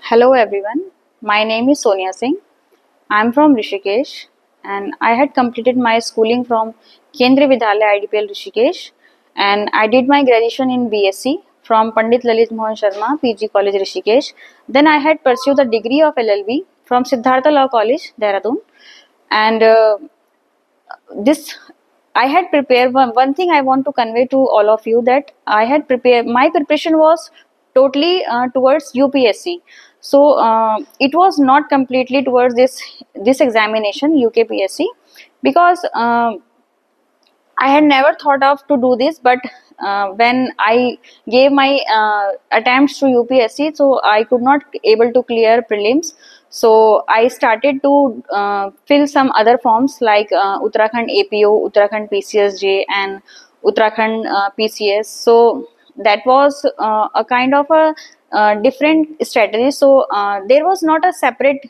Hello everyone, my name is Sonia Singh. I am from Rishikesh and I had completed my schooling from Kendriya Vidyalaya IDPL Rishikesh, and I did my graduation in BSc from Pandit Lalit Mohan Sharma PG College Rishikesh. Then I had pursued the degree of LLB from Siddhartha Law College Dehradun, and this I had prepared one thing I want to convey to all of you, that I had prepared my preparation was totally towards UPSC. So it was not completely towards this examination UKPSC, because I had never thought of to do this, but when I gave my attempts to UPSC, so I could not able to clear prelims. So I started to fill some other forms like Uttarakhand APO, Uttarakhand PCSJ, and Uttarakhand PCS. So that was a kind of a different strategy. So there was not a separate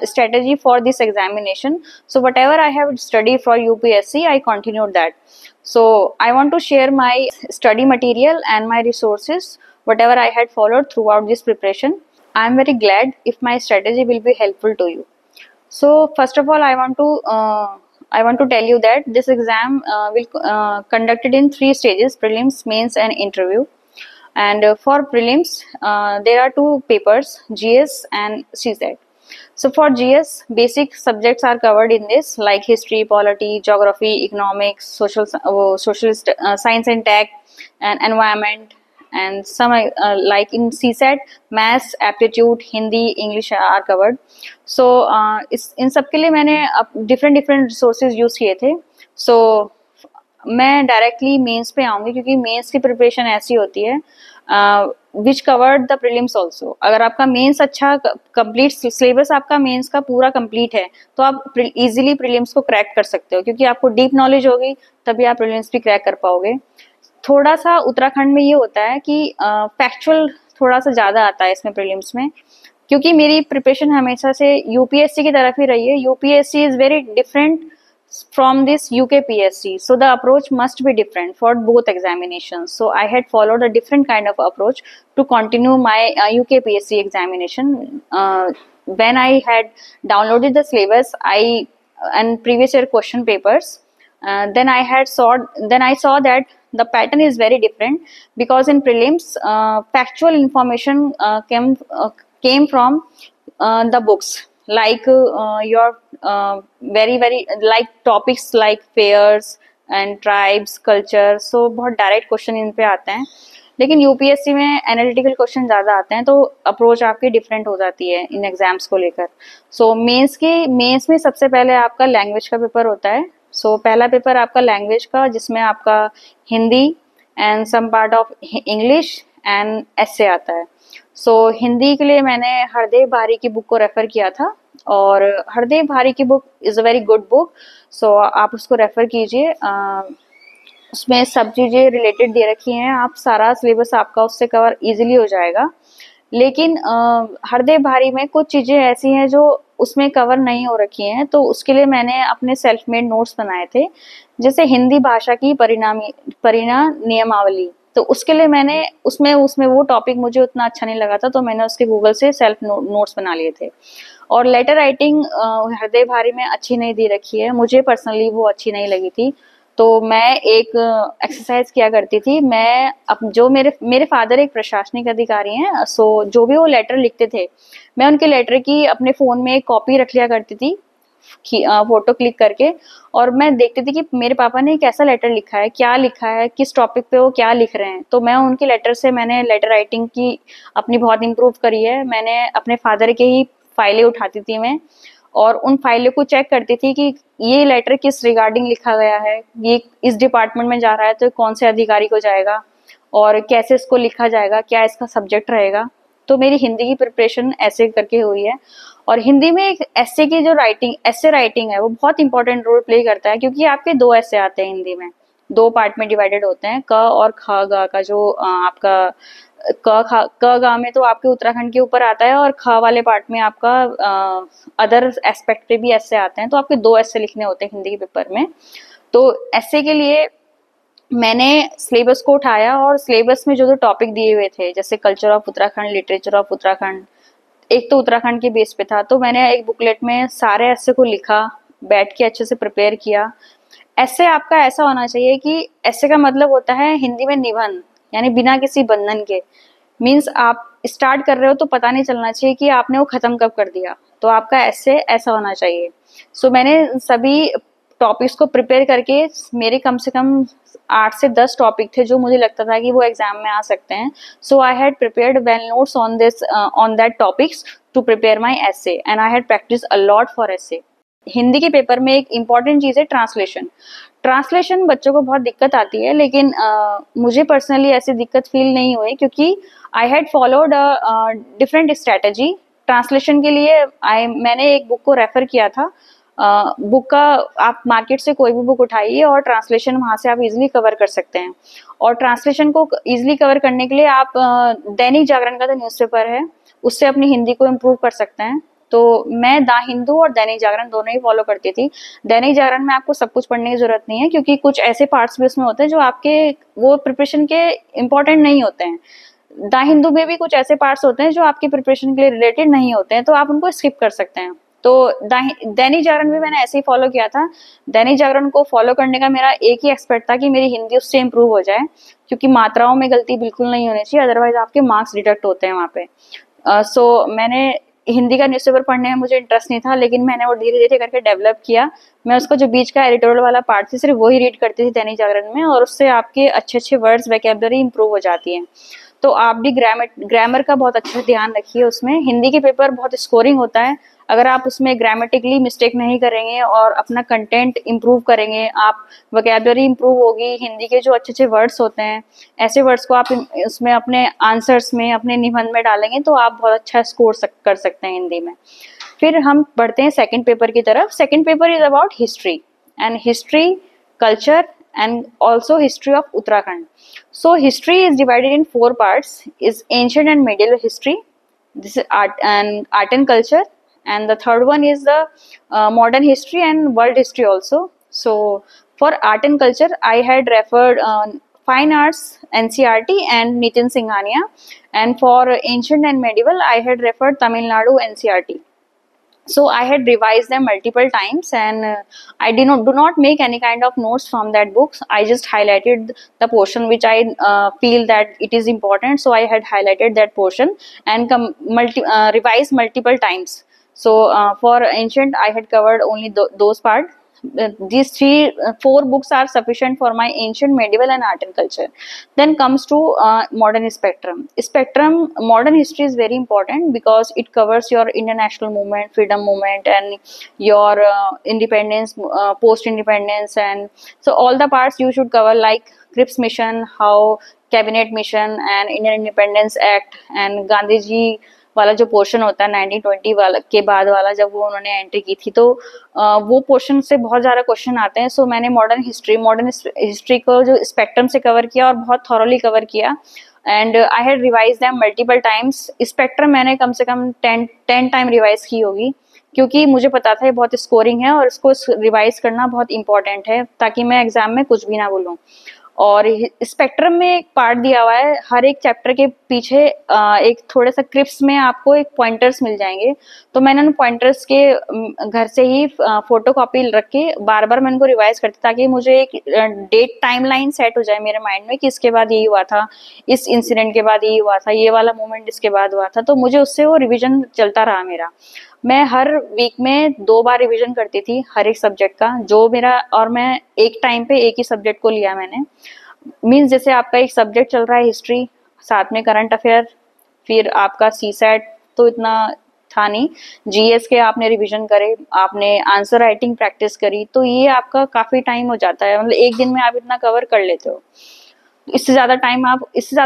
strategy for this examination. So whatever I have studied for UPSC, I continued that. So I want to share my study material and my resources, whatever I had followed throughout this preparation. I am very glad if my strategy will be helpful to you. So first of all, I want to tell you that this exam will conducted in three stages: prelims, mains, and interview. And for prelims, there are two papers, GS and CSAT. So for GS, basic subjects are covered in this, like history, polity, geography, economics, science and tech, and environment, and some like in CSAT, maths, aptitude, Hindi, English are covered. So इस इन सब के लिए मैंने different resources use किए थे. So मैं directly mains पे आऊंगी, क्योंकि मेंस की प्रिपरेशन ऐसी होती है which covered the prelims also. अगर आपका मेंस अच्छा कंप्लीट सिलेबस, आपका मेंस का पूरा कंप्लीट है, तो आप इजीली प्रीलिम्स को क्रैक कर सकते हो, क्योंकि आपको डीप नॉलेज होगी तभी आप प्रीलिम्स भी क्रैक कर पाओगे. थोड़ा सा उत्तराखंड में ये होता है कि फैक्चुअल थोड़ा सा ज्यादा आता है इसमें प्रीलिम्स में, क्योंकि मेरी प्रिपरेशन हमेशा से यूपीएससी की तरफ ही रही है. UPSC is very different from this UKPSC, so the approach must be different for both examinations. So I had followed a different kind of approach to continue my UKPSC examination. When I had downloaded the syllabus, and previous year question papers, then I saw that the pattern is very different, because in prelims factual information came from the books, like your very like topics like fairs and tribes, culture. So बहुत direct question in पे आते हैं, लेकिन UPSC में analytical question ज़्यादा आते हैं, तो अप्रोच आपकी डिफरेंट हो जाती है इन एग्जाम्स को लेकर. सो मेंस में सबसे पहले आपका लैंग्वेज का पेपर होता है. सो पहला पेपर आपका लैंग्वेज का, जिसमें आपका Hindi and some part of English and essay आता है. सो हिंदी के लिए मैंने हरदेव भारी की बुक को रेफर किया था, और हरदेव भारी की book is a very good book. So आप उसको रेफर कीजिए. उसमें सब चीज़ें रिलेटेड दे रखी हैं, आप सारा सिलेबस आपका उससे कवर इजीली हो जाएगा. लेकिन हरदेव भारी में कुछ चीज़ें ऐसी हैं जो उसमें कवर नहीं हो रखी हैं, तो उसके लिए मैंने अपने सेल्फ मेड नोट्स बनाए थे. जैसे हिंदी भाषा की परिणाम नियमावली, तो उसके लिए मैंने उसमें वो टॉपिक मुझे उतना अच्छा नहीं लगा था, तो मैंने उसके गूगल से सेल्फ नोट्स बना लिए थे. और लेटर राइटिंग हरदेव भारी में अच्छी नहीं दे रखी है, मुझे पर्सनली वो अच्छी नहीं लगी थी. तो मैं एक एक्सरसाइज किया करती थी. मैं अब जो मेरे फादर एक प्रशासनिक अधिकारी हैं, सो जो भी वो लेटर लिखते थे, मैं उनके लेटर की अपने फ़ोन में एक कॉपी रख लिया करती थी, फोटो क्लिक करके, और मैं देखती थी कि मेरे पापा ने कैसा लेटर लिखा है, क्या लिखा है, किस टॉपिक पे वो क्या लिख रहे हैं. तो मैं उनके लेटर से मैंने लेटर राइटिंग की अपनी बहुत इम्प्रूव करी है. मैंने अपने फादर के ही फाइलें उठाती थी मैं, और उन फाइलों को चेक करती थी कि ये लेटर किस रिगार्डिंग लिखा गया है, ये इस डिपार्टमेंट में जा रहा है तो कौन से अधिकारी को जाएगा, और कैसे इसको लिखा जाएगा, क्या इसका सब्जेक्ट रहेगा. तो मेरी हिंदी की प्रिपरेशन ऐसे करके हुई है. और हिंदी में एक एसे की जो एसे राइटिंग है, वो बहुत इंपॉर्टेंट रोल प्ले करता है, क्योंकि आपके दो एसे आते हैं हिंदी में, दो पार्ट में डिवाइडेड होते हैं. क और ख ग का जो आपका क ग में तो आपके उत्तराखंड के ऊपर आता है, और ख वाले पार्ट में आपका अदर एस्पेक्ट पे भी ऐसे आते हैं. तो आपके दो ऐसे लिखने होते हैं हिंदी के पेपर में. तो ऐसे के लिए मैंने सिलेबस को उठाया, और सिलेबस में जो टॉपिक दिए हुए थे, जैसे culture of Uttarakhand, literature of Uttarakhand, एक तो उत्तराखंड के बेस पे था, तो मैंने एक बुकलेट में सारे ऐसे को लिखा, बैठ के अच्छे से प्रिपेयर किया। ऐसे आपका ऐसा होना चाहिए कि ऐसे का मतलब होता है हिंदी में निबंध, यानी बिना किसी बंधन के। मीन्स आप स्टार्ट कर रहे हो तो पता नहीं चलना चाहिए कि आपने वो खत्म कब कर दिया, तो आपका ऐसे ऐसा होना चाहिए। सो मैंने सभी टॉपिक्स को प्रिपेयर करके, मेरे कम से कम 8 से 10 टॉपिक थे जो मुझे लगता था कि वो एग्जाम में आ सकते हैं। So I had prepared well notes on this on that topics to prepare my essay, and I had practice a lot for essay. Hindi के पेपर में एक इम्पॉर्टेंट चीज़ है ट्रांसलेशन। ट्रांसलेशन बच्चों को बहुत दिक्कत आती है, लेकिन मुझे पर्सनली ऐसी दिक्कत फील नहीं हुई, क्योंकि आई had followed a different strategy translation के लिए। मैंने एक बुक को रेफर किया था। बुक का आप मार्केट से कोई भी बुक उठाइए और ट्रांसलेशन वहाँ से आप इजीली कवर कर सकते हैं। और ट्रांसलेशन को इजीली कवर करने के लिए आप दैनिक जागरण का जो न्यूज़पेपर है उससे अपनी हिंदी को इम्प्रूव कर सकते हैं। तो मैं द हिंदू और दैनिक जागरण दोनों ही फॉलो करती थी। दैनिक जागरण में आपको सब कुछ पढ़ने की जरूरत नहीं है, क्योंकि कुछ ऐसे पार्ट्स भी उसमें होते हैं जो आपके वो प्रिपरेशन के इम्पोर्टेंट नहीं होते हैं। द हिंदू में भी कुछ ऐसे पार्ट्स होते हैं जो आपकी प्रिपरेशन के लिए रिलेटेड नहीं होते हैं, तो आप उनको स्किप कर सकते हैं। तो दैनिक जागरण भी मैंने ऐसे ही फॉलो किया था। दैनिक जागरण को फॉलो करने का मेरा एक ही एक्सपेक्ट था कि मेरी हिंदी उससे इम्प्रूव हो जाए, क्योंकि मात्राओं में गलती बिल्कुल नहीं होनी चाहिए, अदरवाइज आपके मार्क्स डिडक्ट होते हैं वहाँ पे। सो मैंने हिंदी का न्यूज़पेपर पढ़ने में मुझे इंटरेस्ट नहीं था, लेकिन मैंने वो धीरे धीरे करके डेवलप किया। मैं उसका जो बीच का एडिटोरियल वाला पार्ट थी सिर्फ वही रीड करती थी दैनिक जागरण में, और उससे आपके अच्छे अच्छे वर्ड्स वोकैबुलरी इंप्रूव हो जाती है। तो आप भी ग्रामर का बहुत अच्छा ध्यान रखिए। उसमें हिंदी के पेपर बहुत स्कोरिंग होता है। अगर आप उसमें ग्रामेटिकली मिस्टेक नहीं करेंगे और अपना कंटेंट इम्प्रूव करेंगे, आप वोकैबुलरी इम्प्रूव होगी, हिंदी के जो अच्छे अच्छे वर्ड्स होते हैं ऐसे वर्ड्स को आप उसमें अपने आंसर्स में, अपने निबंध में डालेंगे, तो आप बहुत अच्छा स्कोर कर सकते हैं हिंदी में। फिर हम बढ़ते हैं सेकंड पेपर की तरफ। Second paper is about history and history, culture, and also history of Uttarakhand. So history is divided in 4 parts: is ancient and medieval history, this is art and culture, and the third one is the modern history and world history also. So for art and culture I had referred fine arts NCERT and Nitin Singhania, and for ancient and medieval I had referred Tamil Nadu NCERT. So I had revised them multiple times, and I do not make any kind of notes from that books. I just highlighted the portion which I feel that it is important, so I had highlighted that portion and revised multiple times. So for ancient I had covered only those part. These 4 books are sufficient for my ancient, medieval and art and culture. Then comes to modern spectrum. Modern history is very important because it covers your international movement, freedom movement, and your independence, post independence, and so all the parts you should cover, like Cripps mission, how cabinet mission and Indian Independence Act, and Gandhi जी वाला जो portion होता है 1920 वाला के बाद वाला, जब वो उन्होंने एंट्री की थी, तो वो पोर्शन से बहुत ज़्यादा क्वेश्चन आते हैं। सो मैंने मॉडर्न हिस्ट्री को जो स्पेक्ट्रम से कवर किया और बहुत थॉरोली कवर किया, and I had revise them multiple times. Spectrum मैंने कम से कम 10 टाइम रिवाइज की होगी, क्योंकि मुझे पता था ये बहुत स्कोरिंग है और इसको रिवाइज करना बहुत इंपॉर्टेंट है, ताकि मैं एग्जाम में कुछ भी ना भूलूं। और स्पेक्ट्रम में एक पार्ट दिया हुआ है, हर एक चैप्टर के पीछे एक थोड़ा सा क्रिप्स में आपको एक पॉइंटर्स मिल जाएंगे। तो मैंने उन पॉइंटर्स के घर से ही फोटो कॉपी रख के बार बार मैं उनको रिवाइज करती, ताकि मुझे एक डेट टाइमलाइन सेट हो जाए मेरे माइंड में कि इसके बाद यही हुआ था, इस इंसिडेंट के बाद यही हुआ था, ये वाला मोमेंट इसके बाद हुआ था। तो मुझे उससे वो रिविजन चलता रहा मेरा। मैं हर वीक में 2 बार रिवीजन करती थी हर एक सब्जेक्ट का, जो मेरा, और मैं एक टाइम पे एक ही सब्जेक्ट को लिया मैंने। मीन्स जैसे आपका एक सब्जेक्ट चल रहा है हिस्ट्री, साथ में करंट अफेयर, फिर आपका सीसैट तो इतना था नहीं, जीएस के आपने रिवीजन करे, आपने आंसर राइटिंग प्रैक्टिस करी, तो ये आपका काफ़ी टाइम हो जाता है। मतलब एक दिन में आप इतना कवर कर लेते हो। इससे ज़्यादा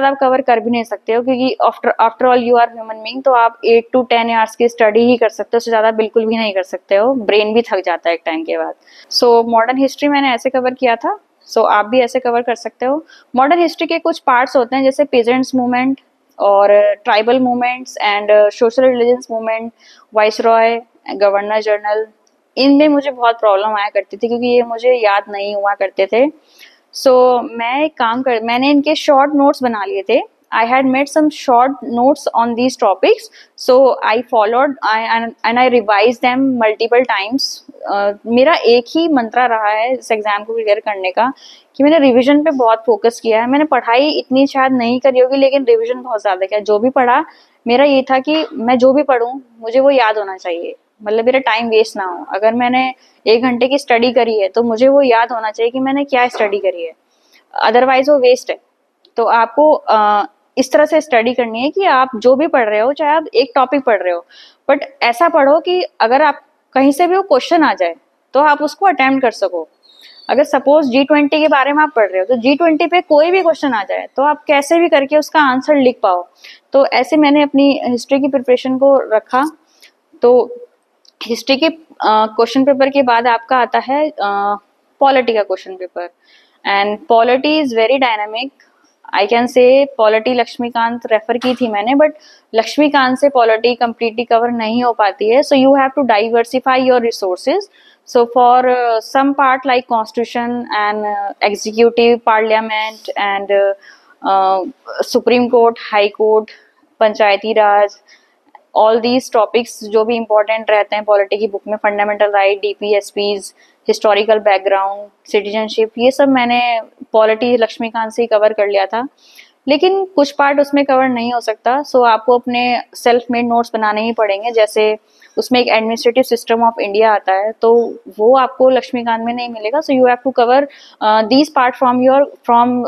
आप कवर कर भी नहीं सकते हो, क्योंकि after all you are human being. तो आप 8 to 10 आवर्स की स्टडी ही कर सकते हो, उससे ज़्यादा बिल्कुल भी नहीं कर सकते हो, ब्रेन भी थक जाता है एक टाइम के बाद। सो मॉडर्न हिस्ट्री मैंने ऐसे कवर किया था। सो आप भी ऐसे कवर कर सकते हो। मॉडर्न हिस्ट्री के कुछ पार्ट्स होते हैं, जैसे पेजेंट्स मूवमेंट और tribal movements and social religious movement, viceroy, governor general. इनमें मुझे बहुत प्रॉब्लम आया करती थी, क्योंकि ये मुझे याद नहीं हुआ करते थे। सो मैंने इनके शॉर्ट नोट्स बना लिए थे, I had made some short notes on these topics, so I followed and I revised them multiple times. मेरा एक ही मंत्रा रहा है इस एग्जाम को क्लियर करने का कि मैंने रिवीजन पे बहुत फोकस किया है। मैंने पढ़ाई इतनी शायद नहीं करी होगी, लेकिन रिवीजन बहुत ज्यादा किया। जो भी पढ़ा मेरा ये था कि मैं जो भी पढ़ूं मुझे वो याद होना चाहिए, मतलब मेरा टाइम वेस्ट ना हो। अगर मैंने 1 घंटे की स्टडी करी है तो मुझे वो याद होना चाहिए कि मैंने क्या स्टडी करी है, अदरवाइज वो वेस्ट है। तो आपको इस तरह से स्टडी करनी है कि आप जो भी पढ़ रहे हो, चाहे आप एक टॉपिक पढ़ रहे हो, बट ऐसा पढ़ो कि अगर आप कहीं से भी वो क्वेश्चन आ जाए तो आप उसको अटेम्प्ट कर सको। अगर सपोज G20 के बारे में आप पढ़ रहे हो तो G20 पे कोई भी क्वेश्चन आ जाए तो आप कैसे भी करके उसका आंसर लिख पाओ। तो ऐसे मैंने अपनी हिस्ट्री की प्रिपरेशन को रखा। तो हिस्ट्री के क्वेश्चन पेपर के बाद आपका आता है पॉलिटी का question paper, and polity is very dynamic. I can say polity Laxmikanth refer की थी मैंने, बट लक्ष्मीकांत से पॉलिटी कंप्लीटली कवर नहीं हो पाती है। So you have to diversify your resources. So for some part like constitution and executive parliament and Supreme Court, High Court, Panchayati Raj, all these topics जो भी important रहते हैं polity की book में, fundamental right, DPSPs, historical background, citizenship, ये सब मैंने polity Laxmikant से ही कवर कर लिया था। लेकिन कुछ पार्ट उसमें कवर नहीं हो सकता, सो आपको अपने सेल्फ मेड नोट्स बनाने ही पड़ेंगे। जैसे उसमें एक एडमिनिस्ट्रेटिव सिस्टम ऑफ इंडिया आता है, तो वो आपको लक्ष्मीकांत में नहीं मिलेगा। So you have to cover these part from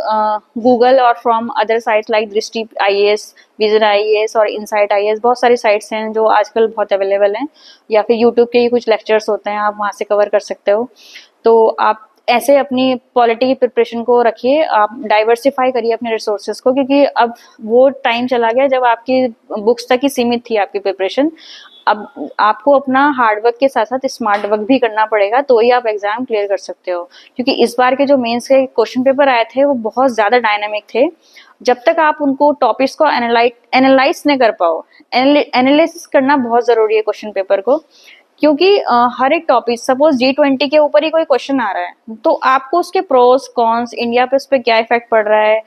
Google और from other sites like Drishti IAS, vision IAS और इनसाइट IAS। बहुत सारी साइट्स हैं जो आजकल बहुत अवेलेबल हैं, या फिर यूट्यूब के ही कुछ लेक्चर्स होते हैं, आप वहाँ से कवर कर सकते हो। तो आप ऐसे अपनी पॉलिटी की प्रिपरेशन को रखिए, आप डाइवर्सिफाई करिए अपने रिसोर्सेज को, क्योंकि अब वो टाइम चला गया जब आपकी बुक्स तक ही सीमित थी आपकी प्रिपरेशन। अब आपको अपना हार्डवर्क के साथ साथ स्मार्ट वर्क भी करना पड़ेगा, तो ही आप एग्जाम क्लियर कर सकते हो। क्योंकि इस बार के जो मेंस के क्वेश्चन पेपर आए थे वो बहुत ज्यादा डायनामिक थे। जब तक आप उनको टॉपिक्स को एनालाइज नहीं कर पाओ, एनालिसिस करना बहुत जरूरी है क्वेश्चन पेपर को। क्योंकि हर एक टॉपिक, सपोज G20 के ऊपर ही कोई क्वेश्चन आ रहा है तो आपको उसके प्रोस कॉन्स, इंडिया पे उस पर क्या इफेक्ट पड़ रहा है,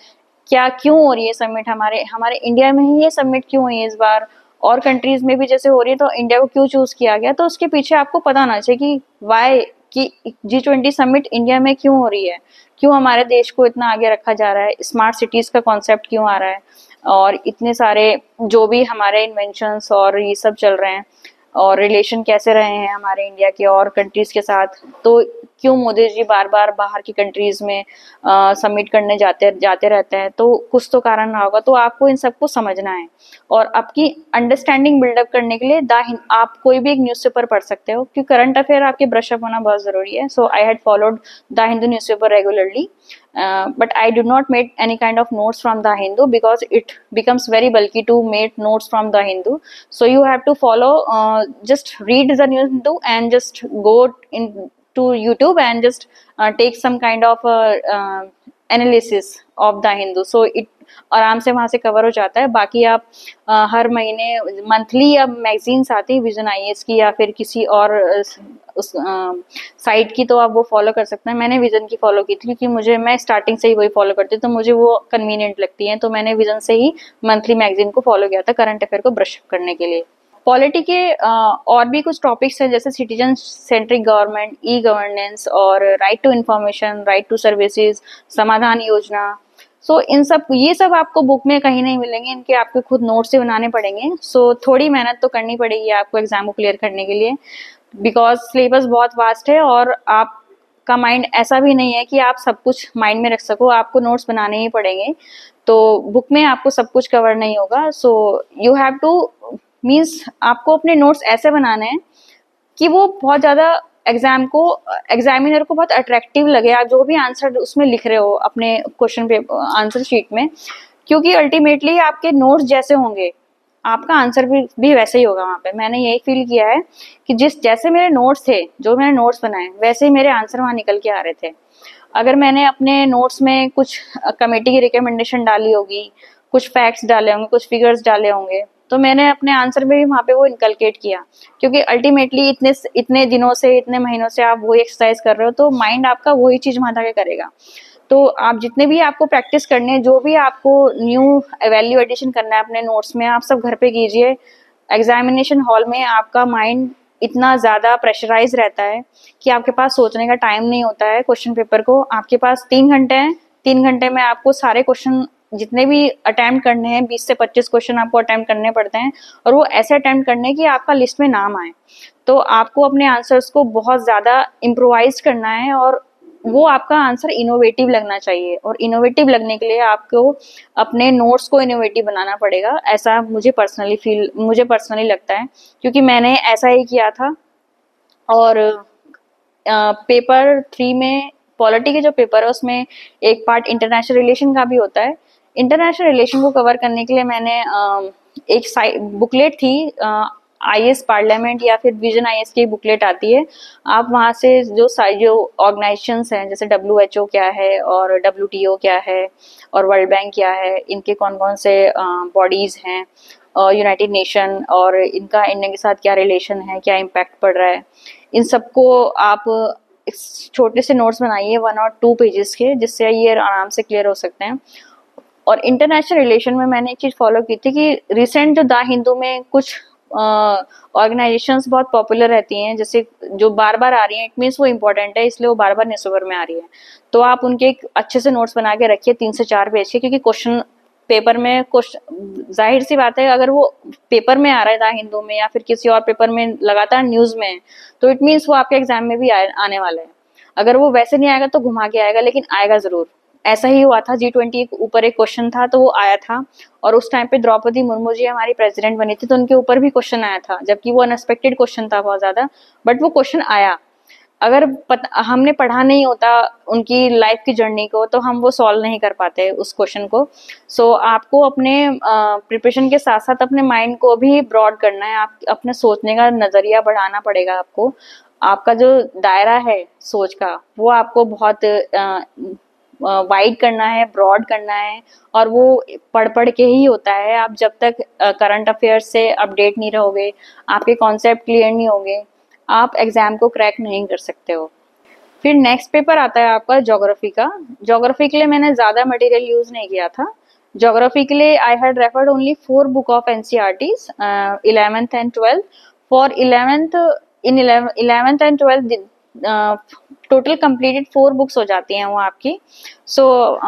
क्या क्यों हो रही है सबमिट, हमारे इंडिया में ही ये सबमिट क्यों हुई है इस बार, और कंट्रीज में भी जैसे हो रही है, तो इंडिया को क्यों चूज किया गया, तो उसके पीछे आपको पता होना चाहिए कि वाई, कि G20 समिट इंडिया में क्यों हो रही है, क्यों हमारे देश को इतना आगे रखा जा रहा है, स्मार्ट सिटीज का कॉन्सेप्ट क्यों आ रहा है, और इतने सारे जो भी हमारे इन्वेंशंस और ये सब चल रहे हैं, और रिलेशन कैसे रहे हैं हमारे इंडिया के और कंट्रीज के साथ, तो क्यों मोदी जी बार बार बाहर की कंट्रीज में सबमिट करने जाते रहते हैं, तो कुछ तो कारण रहा होगा। तो आपको इन सबको समझना है, और आपकी अंडरस्टैंडिंग बिल्डअप करने के लिए आप कोई भी एक न्यूज़पेपर पढ़ सकते हो, क्योंकि करंट अफेयर आपके ब्रशअप होना बहुत जरूरी है। So I had followed the Hindu newspaper regularly, but I do not make any kind of notes from the Hindu because it becomes very bulky to make notes from the Hindu. So you have to follow, just read the New Hindu and just go into YouTube and just take some kind of analysis of the Hindu. So it आराम से वहां से cover हो जाता है। बाकी आप हर महीने मंथली या मैगजीन्स आती है विजन IAS की या फिर किसी और उस साइट की, तो आप वो फॉलो कर सकते हैं। मैंने विजन की फॉलो की थी क्योंकि मैं स्टार्टिंग से ही वही फॉलो करती हूँ, तो मुझे वो कन्वीनियंट लगती है, तो मैंने विजन से ही मंथली मैगजीन को फॉलो किया था करंट अफेयर को ब्रश अप करने के लिए। पॉलिटी के और भी कुछ टॉपिक्स हैं, जैसे citizen centric government, e governance और right to information, right to services, Samadhan योजना। सो इन सब, ये सब आपको बुक में कहीं नहीं मिलेंगे, इनके आपको खुद नोट से बनाने पड़ेंगे। सो थोड़ी मेहनत तो करनी पड़ेगी आपको एग्जाम को क्लियर करने के लिए, बिकॉज सिलेबस बहुत वास्ट है और आपका माइंड ऐसा भी नहीं है कि आप सब कुछ माइंड में रख सको, आपको नोट्स बनाने ही पड़ेंगे। तो बुक में आपको सब कुछ कवर नहीं होगा। सो यू हैव टू मीन्स आपको अपने नोट्स ऐसे बनाने हैं कि वो बहुत ज़्यादा एग्जामिनर को बहुत अट्रैक्टिव लगे, आप जो भी आंसर उसमें लिख रहे हो अपने क्वेश्चन पे आंसर शीट में, क्योंकि अल्टीमेटली आपके नोट्स जैसे होंगे आपका आंसर भी वैसे ही होगा वहाँ पे। मैंने यही फील किया है कि जैसे मेरे नोट्स थे, जो मैंने नोट्स बनाए वैसे ही मेरे आंसर वहाँ निकल के आ रहे थे। अगर मैंने अपने नोट्स में कुछ कमेटी की रिकमेंडेशन डाली होगी, कुछ फैक्ट्स डाले होंगे, कुछ फिगर्स डाले होंगे, तो मैंने अपने आंसर में भी वहाँ पे वो इनकलकेट किया, क्योंकि अल्टीमेटली इतने दिनों से, इतने महीनों से आप वही एक्सरसाइज कर रहे हो, तो माइंड आपका वही चीज वहां जाके करेगा। तो आप जितने भी आपको प्रैक्टिस करने हैं, जो भी आपको न्यू वैल्यू एडिशन करना है अपने नोट्स में, आप सब घर पे कीजिए। एग्जामिनेशन हॉल में आपका माइंड इतना ज़्यादा प्रेशराइज रहता है कि आपके पास सोचने का टाइम नहीं होता है क्वेश्चन पेपर को। आपके पास 3 घंटे हैं, 3 घंटे में आपको सारे क्वेश्चन जितने भी अटेम्प्ट करने हैं, 20 से 25 क्वेश्चन आपको अटेम्प्ट करने पड़ते हैं, और वो ऐसे अटेम्प्ट करने कि आपका लिस्ट में नाम आए। तो आपको अपने आंसर्स को बहुत ज़्यादा इम्प्रोवाइज करना है, और वो आपका आंसर इनोवेटिव लगना चाहिए, और इनोवेटिव लगने के लिए आपको अपने नोट्स को इनोवेटिव बनाना पड़ेगा। ऐसा मुझे पर्सनली लगता है, क्योंकि मैंने ऐसा ही किया था। और पेपर 3 में पॉलिटी के जो पेपर है उसमें एक पार्ट इंटरनेशनल रिलेशन का भी होता है। इंटरनेशनल रिलेशन को कवर करने के लिए मैंने एक बुकलेट थी, आईएएस पार्लियामेंट या फिर विजन आईएएस की बुकलेट आती है। आप वहाँ से जो ऑर्गेनाइजेशंस हैं, जैसे डब्ल्यूएचओ क्या है और डब्ल्यूटीओ क्या है और वर्ल्ड बैंक क्या है, इनके कौन कौन से बॉडीज हैं, यूनाइटेड नेशन, और इनका इंडिया के साथ क्या रिलेशन है, क्या इम्पैक्ट पड़ रहा है, इन सबको आप छोटे से नोट्स बनाइए 1 और 2 पेजेस के, जिससे ये आराम से क्लियर हो सकते हैं। और इंटरनेशनल रिलेशन में मैंने एक चीज़ फॉलो की थी कि रिसेंट जो द हिंदू में कुछ ऑर्गेनाइजेशंस बहुत पॉपुलर रहती हैं, जैसे जो बार बार आ रही हैं, इट मीन्स वो इम्पोर्टेंट है, इसलिए वो बार बार न्यूज़पेपर में आ रही है। तो आप उनके एक अच्छे से नोट्स बना के रखिए 3 से 4 पेज के, क्योंकि क्वेश्चन पेपर में जाहिर सी बात है, अगर वो पेपर में आ रहा है द हिंदू में या फिर किसी और पेपर में लगातार न्यूज़ में, तो इट मीन्स वो आपके एग्जाम में भी आने वाला है। अगर वो वैसे नहीं आएगा तो घुमा के आएगा, लेकिन आएगा जरूर। ऐसा ही हुआ था, G20 के ऊपर एक क्वेश्चन था तो वो आया था, और उस टाइम पे द्रौपदी मुर्मू जी हमारी प्रेसिडेंट बनी थी, तो उनके ऊपर भी क्वेश्चन आया था, जबकि वो अनएक्सपेक्टेड क्वेश्चन था बहुत ज्यादा, बट वो क्वेश्चन आया। अगर हमने पढ़ा नहीं होता उनकी लाइफ की जर्नी को, तो हम वो सॉल्व नहीं कर पाते उस क्वेश्चन को। सो आपको अपने प्रिपरेशन के साथ साथ अपने माइंड को भी ब्रॉड करना है, आप अपने सोचने का नज़रिया बढ़ाना पड़ेगा आपको। आपका जो दायरा है सोच का, वो आपको बहुत वाइड करना है, ब्रॉड करना है, और वो पढ़ पढ़ के ही होता है। आप जब तक करंट अफेयर्स से अपडेट नहीं रहोगे, आपके कॉन्सेप्ट क्लियर नहीं होंगे, आप एग्जाम को क्रैक नहीं कर सकते हो। फिर नेक्स्ट पेपर आता है आपका ज्योग्राफी का। ज्योग्राफी के लिए मैंने ज़्यादा मटेरियल यूज़ नहीं किया था। ज्योग्राफी के लिए I had referred only 4 book of NCERTs 11th and 12th। For 11th and 12th total completed 4 books हो जाती हैं वो आपकी। So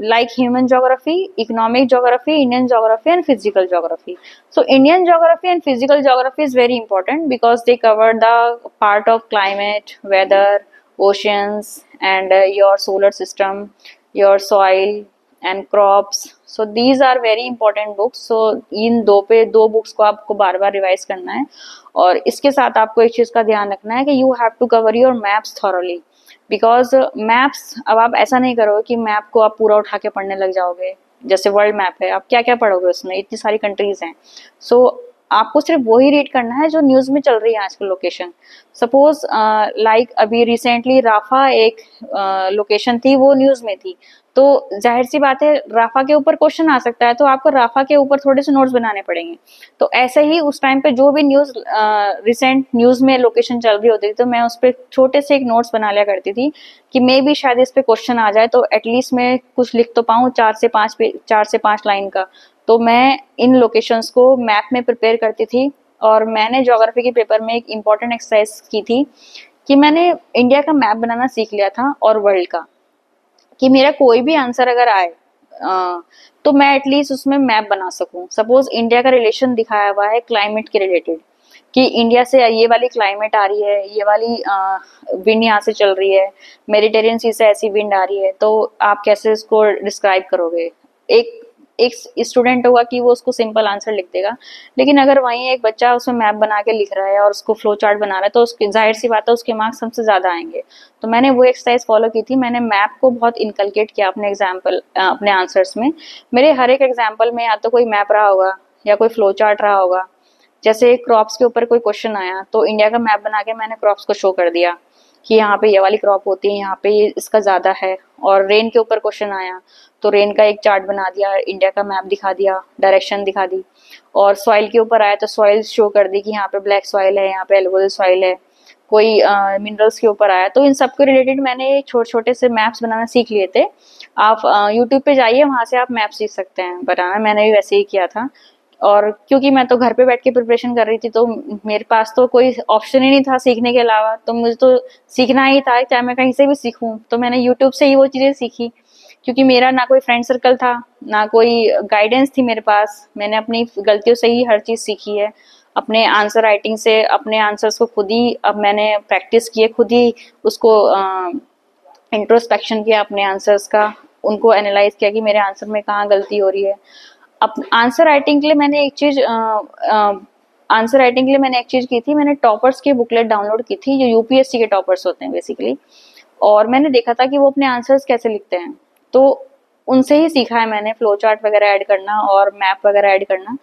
like human geography, economic geography, Indian geography and physical geography. So Indian geography and physical geography is very important because they cover the part of climate, weather, oceans, and your solar system, your soil and crops. So these are very important books. So इन दो books को आपको बार बार revise करना है। और इसके साथ आपको एक चीज़ का ध्यान रखना है कि you have to cover your maps thoroughly, because maps, अब आप ऐसा नहीं करोगे कि मैप को आप पूरा उठा के पढ़ने लग जाओगे। जैसे वर्ल्ड मैप है, आप क्या क्या पढ़ोगे उसमें, इतनी सारी कंट्रीज हैं। सो आपको सिर्फ वही रीड करना है जो न्यूज़ में चल रही है आजकल लोकेशन। सपोज लाइक अभी रिसेंटली राफा एक लोकेशन थी, वो न्यूज़ में थी, तो जाहिर सी बात है राफा के ऊपर क्वेश्चन आ सकता है, तो आपको राफा के ऊपर थोड़े से नोट्स बनाने पड़ेंगे। तो ऐसे ही उस टाइम पे जो भी न्यूज़ रिसेंट न्यूज़ में लोकेशन चल रही होती थी, तो मैं उस पर छोटे से एक नोट्स बना लिया करती थी कि मे भी शायद इस पे क्वेश्चन आ जाए, तो एटलीस्ट मैं कुछ लिख तो पाऊँ 4 से 5 लाइन का। तो मैं इन लोकेशंस को मैप में प्रिपेयर करती थी। और मैंने ज्योग्राफी के पेपर में एक इम्पॉर्टेंट एक्सरसाइज की थी कि मैंने इंडिया का मैप बनाना सीख लिया था, और वर्ल्ड का, कि मेरा कोई भी आंसर अगर आए तो मैं एटलीस्ट उसमें मैप बना सकूं। सपोज इंडिया का रिलेशन दिखाया हुआ है क्लाइमेट के रिलेटेड, कि इंडिया से ये वाली क्लाइमेट आ रही है, ये वाली विंड यहाँ से चल रही है, मेडिटेरियन सी से ऐसी विंड आ रही है, तो आप कैसे इसको डिस्क्राइब करोगे। एक स्टूडेंट होगा कि वो उसको सिंपल आंसर लिख देगा, लेकिन अगर वहीं एक बच्चा उसमें मैप बना के लिख रहा है और उसको फ्लो चार्ट बना रहा है, तो उसकी जाहिर सी बात है उसके मार्क्स सबसे ज़्यादा आएंगे। तो मैंने वो एक्सरसाइज फॉलो की थी, मैंने मैप को बहुत इनकलकेट किया अपने आंसर्स में। मेरे हर एक एग्जाम्पल में या तो कोई मैप रहा होगा या कोई फ्लो चार्ट रहा होगा। जैसे क्रॉप्स के ऊपर कोई क्वेश्चन आया, तो इंडिया का मैप बना के मैंने क्रॉप्स को शो कर दिया कि यहाँ पे ये वाली क्रॉप होती है, यहाँ पे ये इसका ज़्यादा है। और रेन के ऊपर क्वेश्चन आया तो रेन का एक चार्ट बना दिया, इंडिया का मैप दिखा दिया, डायरेक्शन दिखा दी। और सॉइल के ऊपर आया तो सॉइल शो कर दी कि यहाँ पे ब्लैक सॉइल है, यहाँ पे एल्युवियल सॉइल है। कोई मिनरल्स के ऊपर आया, तो इन सब के रिलेटेड मैंने छोटे छोटे से मैप्स बनाना सीख लिए थे। आप यूट्यूब पे जाइए, वहाँ से आप मैप सीख सकते हैं बनाना, मैंने भी वैसे ही किया था। और क्योंकि मैं तो घर पे बैठ के प्रिपरेशन कर रही थी, तो मेरे पास तो कोई ऑप्शन ही नहीं था सीखने के अलावा, तो मुझे तो सीखना ही था, चाहे मैं कहीं से भी सीखूं। तो मैंने यूट्यूब से ही वो चीज़ें सीखी, क्योंकि मेरा ना कोई फ्रेंड सर्कल था, ना कोई गाइडेंस थी मेरे पास। मैंने अपनी गलतियों से ही हर चीज़ सीखी है, अपने आंसर राइटिंग से, अपने आंसर्स को खुद ही अब मैंने प्रैक्टिस किए, खुद ही उसको इंट्रोस्पेक्शन किया अपने आंसर्स का, उनको एनालाइज किया कि मेरे आंसर में कहाँ गलती हो रही है। अब आंसर राइटिंग के लिए मैंने एक चीज आंसर राइटिंग के लिए मैंने एक चीज की थी, मैंने टॉपर्स की बुकलेट डाउनलोड की थी, जो यूपीएससी के टॉपर्स होते हैं बेसिकली। और मैंने देखा था कि वो अपने आंसर्स कैसे लिखते हैं, तो उनसे ही सीखा है मैंने फ्लो चार्ट वगैरह ऐड करना और मैप वगैरह ऐड करना,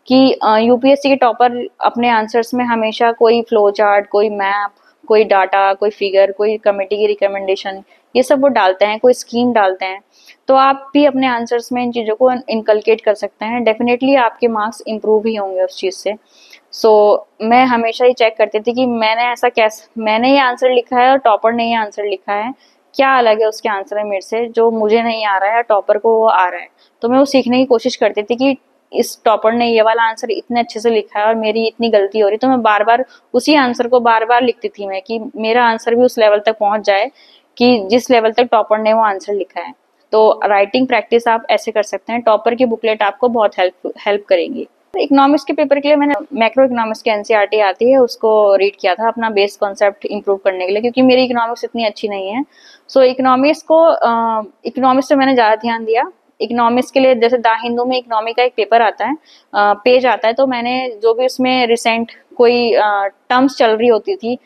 कि यूपीएससी के टॉपर अपने आंसर्स में हमेशा कोई फ्लो चार्ट, कोई मैप, कोई डाटा, कोई फिगर, कोई कमेटी की रिकमेंडेशन, ये सब वो डालते हैं, कोई स्कीम डालते हैं। तो आप भी अपने आंसर्स में इन चीज़ों को इनकलकेट कर सकते हैं, डेफिनेटली आपके मार्क्स इंप्रूव ही होंगे उस चीज़ से। सो मैं हमेशा ही चेक करती थी कि मैंने ये आंसर लिखा है और टॉपर ने ये आंसर लिखा है, क्या अलग है उसके आंसर में मेरे से, जो मुझे नहीं आ रहा है टॉपर को वो आ रहा है। तो मैं वो सीखने की कोशिश करती थी कि इस टॉपर ने ये वाला आंसर इतने अच्छे से लिखा है और मेरी इतनी गलती हो रही, तो मैं बार बार उसी आंसर को बार बार लिखती थी मैं, कि मेरा आंसर भी उस लेवल तक पहुंच जाए कि जिस लेवल तक टॉपर ने वो आंसर लिखा है। तो राइटिंग प्रैक्टिस आप ऐसे कर सकते हैं, टॉपर की बुकलेट आपको बहुत हेल्प करेंगी। इकोनॉमिक्स के पेपर के लिए मैंने मैक्रो इकोनॉमिक्स की एनसीईआरटी आती है, उसको रीड किया था अपना बेस कॉन्सेप्ट इंप्रूव करने के लिए, क्योंकि मेरी इकोनॉमिक्स इतनी अच्छी नहीं है। सो इकोनॉमिक्स पे मैंने ज़्यादा ध्यान दिया। इकोनॉमिक्स के लिए जैसे द हिंदू में इकोनॉमी का एक पेपर आता है, पेज आता है, तो मैंने जो भी उसमें रिसेंट कोई टर्म्स चल रही होती थी,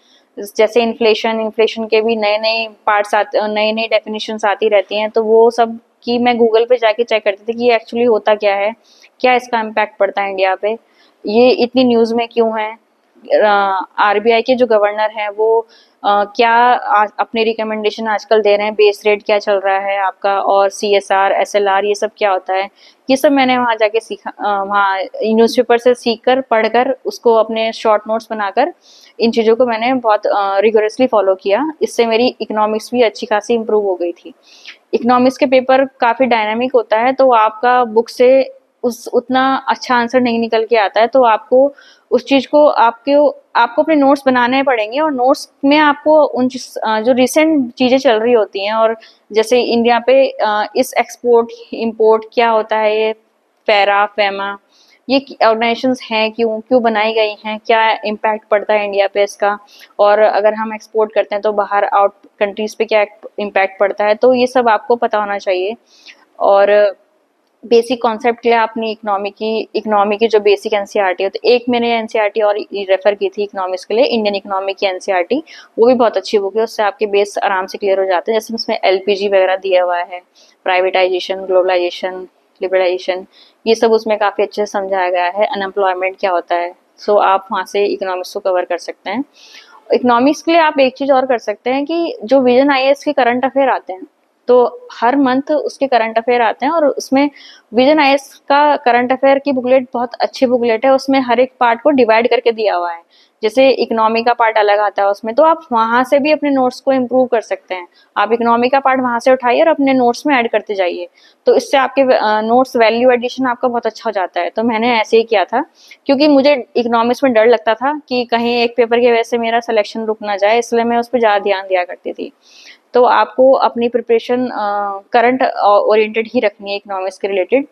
जैसे इन्फ्लेशन के भी नए नए पार्ट्स आते, नई नई डेफिनेशंस आती रहती हैं, तो वो सब की मैं गूगल पे जाके चेक करती थी कि ये एक्चुअली होता क्या है, क्या इसका इम्पैक्ट पड़ता है इंडिया पे, ये इतनी न्यूज़ में क्यों है, आरबीआई के जो गवर्नर हैं वो क्या अपने रिकमेंडेशन आजकल दे रहे हैं, बेस रेट क्या चल रहा है आपका, और सीएसआर एसएलआर ये सब क्या होता है, ये सब मैंने वहाँ जाके सीखा, वहाँ न्यूज़पेपर से सीख कर पढ़कर उसको अपने शॉर्ट नोट्स बनाकर इन चीज़ों को मैंने बहुत रिगोरसली फॉलो किया। इससे मेरी इकोनॉमिक्स भी अच्छी खासी इंप्रूव हो गई थी। इकोनॉमिक्स के पेपर काफ़ी डायनामिक होता है, तो आपका बुक से उस उतना अच्छा आंसर नहीं निकल के आता है, तो आपको उस चीज़ को आपको अपने नोट्स बनाने पड़ेंगे, और नोट्स में आपको जो रिसेंट चीज़ें चल रही होती हैं, और जैसे इंडिया पे इस एक्सपोर्ट इम्पोर्ट क्या होता है, ये फेरा फेमा, ये ऑर्गेनाइजेशंस हैं क्यों क्यों बनाई गई हैं, क्या इम्पैक्ट पड़ता है इंडिया पे इसका, और अगर हम एक्सपोर्ट करते हैं तो बाहर आउट कंट्रीज पे क्या इम्पैक्ट पड़ता है, तो ये सब आपको पता होना चाहिए। और बेसिक कॉन्सेप्ट के लिए आपने इकोनॉमी की जो बेसिक एनसीईआरटी होती है, एक मैंने एनसीईआरटी और रेफर की थी इकोनॉमिक्स के लिए, इंडियन इकोनॉमी की एनसीईआरटी, वो भी बहुत अच्छी बुक है, उससे आपके बेस आराम से क्लियर हो जाते हैं। जैसे उसमें एलपीजी वगैरह दिया हुआ है, प्राइवेटाइजेशन, ग्लोबलाइजेशन, लिबरलाइजेशन, ये सब उसमें काफ़ी अच्छे से समझाया गया है, अनएम्प्लॉयमेंट क्या होता है। सो आप वहाँ से इकोनॉमिक्स को कवर कर सकते हैं। इकोनॉमिक्स के लिए आप एक चीज़ और कर सकते हैं कि जो विजन आईएएस के करंट अफेयर आते हैं, तो हर मंथ उसके करंट अफेयर आते हैं, और उसमें विजन आईएएस का करंट अफेयर की बुकलेट बहुत अच्छी बुकलेट है, उसमें हर एक पार्ट को डिवाइड करके दिया हुआ है। जैसे इकोनॉमी का पार्ट अलग आता है उसमें, तो आप वहाँ से भी अपने नोट्स को इम्प्रूव कर सकते हैं। आप इकोनॉमी का पार्ट वहाँ से उठाइए और अपने नोट्स में ऐड करते जाइए, तो इससे आपके नोट्स वैल्यू एडिशन आपका बहुत अच्छा हो जाता है। तो मैंने ऐसे ही किया था, क्योंकि मुझे इकोनॉमिक्स में डर लगता था कि कहीं एक पेपर की वजह से मेरा सिलेक्शन रुक ना जाए, इसलिए मैं उस पर ज़्यादा ध्यान दिया करती थी। तो आपको अपनी प्रिपरेशन करंट ओरिएंटेड ही रखनी है इकोनॉमिक्स के रिलेटेड।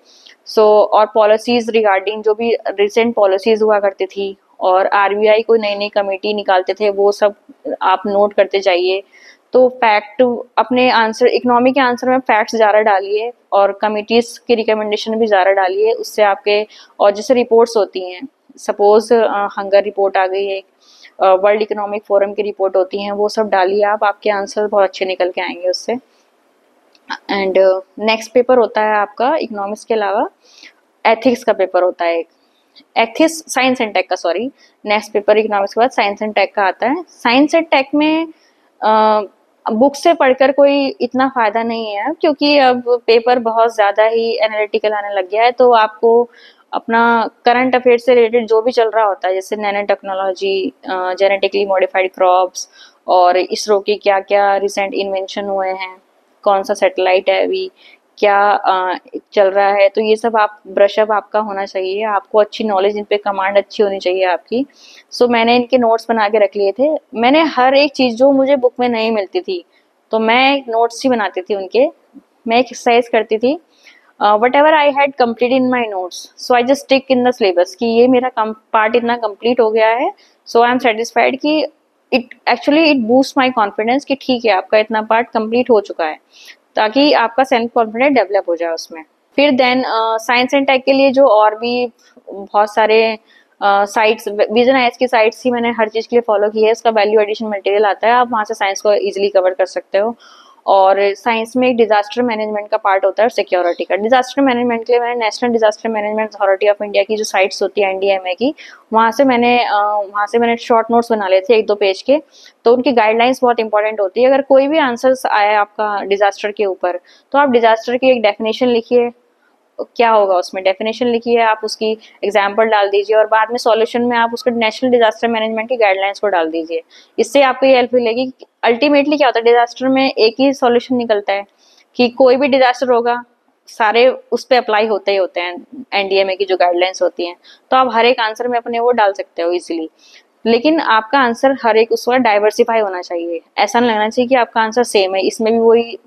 सो और पॉलिसीज रिगार्डिंग जो भी रिसेंट पॉलिसीज हुआ करती थी, और आरबीआई कोई नई नई कमेटी निकालते थे, वो सब आप नोट करते जाइए। तो फैक्ट अपने आंसर, इकोनॉमी के आंसर में फैक्ट्स ज़्यादा डालिए, और कमिटीज की रिकमेंडेशन भी ज़्यादा डालिए, उससे आपके, और जैसे रिपोर्ट्स होती हैं, सपोज हंगर रिपोर्ट आ गई है, वर्ल्ड इकोनॉमिक फोरम की रिपोर्ट होती हैं, वो सब डालिए आप, आपके आंसर बहुत अच्छे निकल के आएंगे उससे। एंड नेक्स्ट पेपर होता है आपका इकोनॉमिक्स के अलावा एथिक्स का पेपर होता है एक, एथिक्स साइंस एंड टेक का, सॉरी, नेक्स्ट पेपर इकोनॉमिक्स के बाद साइंस एंड टेक का आता है। साइंस एंड टेक में बुक से पढ़कर कोई इतना फ़ायदा नहीं है, क्योंकि अब पेपर बहुत ज़्यादा ही एनालिटिकल आने लग गया है, तो आपको अपना करंट अफेयर से रिलेटेड जो भी चल रहा होता है, जैसे nano technology, genetically modified crops, और इसरो के क्या क्या रिसेंट इन्वेंशन हुए हैं, कौन सा सैटेलाइट है अभी, क्या चल रहा है, तो ये सब आप ब्रश अप आपका होना चाहिए, आपको अच्छी नॉलेज, इन पे कमांड अच्छी होनी चाहिए आपकी। सो मैंने इनके नोट्स बना के रख लिए थे। मैंने हर एक चीज़ जो मुझे बुक में नहीं मिलती थी, तो मैं नोट्स ही बनाती थी उनके। मैं एक्सरसाइज करती थी, what ever I had complete in my notes, so I just tick in the syllabus कि ये मेरा पार्ट इतना कंप्लीट हो गया है। सो आई एम सेटिस्फाइड कि it actually it boost my confidence कि ठीक है, आपका इतना पार्ट कंप्लीट हो चुका है, ताकि आपका सेल्फ कॉन्फिडेंस डेवलप हो जाए उसमें। फिर देन साइंस एंड टेक के लिए जो और भी बहुत सारे साइट्स, विजन आईएएस की साइट्स ही मैंने हर चीज़ के लिए फॉलो की है। उसका वैल्यू एडिशन मटेरियल आता है, आप वहाँ से साइंस को इजीली कवर कर सकते हो। और साइंस में एक डिजास्टर मैनेजमेंट का पार्ट होता है, सिक्योरिटी का। डिजास्टर मैनेजमेंट के लिए मैंने national disaster management authority of India की जो साइट्स होती है एनडीएमए की, वहाँ से मैंने शॉर्ट नोट्स बना लिए थे 1-2 पेज के। तो उनकी गाइडलाइंस बहुत इंपॉर्टेंट होती है। अगर कोई भी आंसर्स आए आपका डिजास्टर के ऊपर, तो आप डिजास्टर की एक डेफिनेशन लिखिए, क्या होगा उसमें, डेफिनेशन लिखिए, आप उसकी एग्जाम्पल डाल दीजिए, और बाद में सॉल्यूशन में आप उसको नेशनल डिजास्टर मैनेजमेंट की गाइडलाइंस को डाल दीजिए। इससे आपको ये हेल्प मिलेगी। अल्टीमेटली क्या होता है, डिजास्टर में एक ही सॉल्यूशन निकलता है कि कोई भी डिजास्टर होगा, सारे उस पर अप्लाई होते ही होते हैं एनडीएमए की जो गाइडलाइंस होती हैं। तो आप हर एक आंसर में अपने वो डाल सकते हो इजीली। लेकिन आपका आंसर हर एक उसका डाइवर्सिफाई होना चाहिए। ऐसा नहीं लगना चाहिए कि आपका आंसर सेम है, इसमें भी वही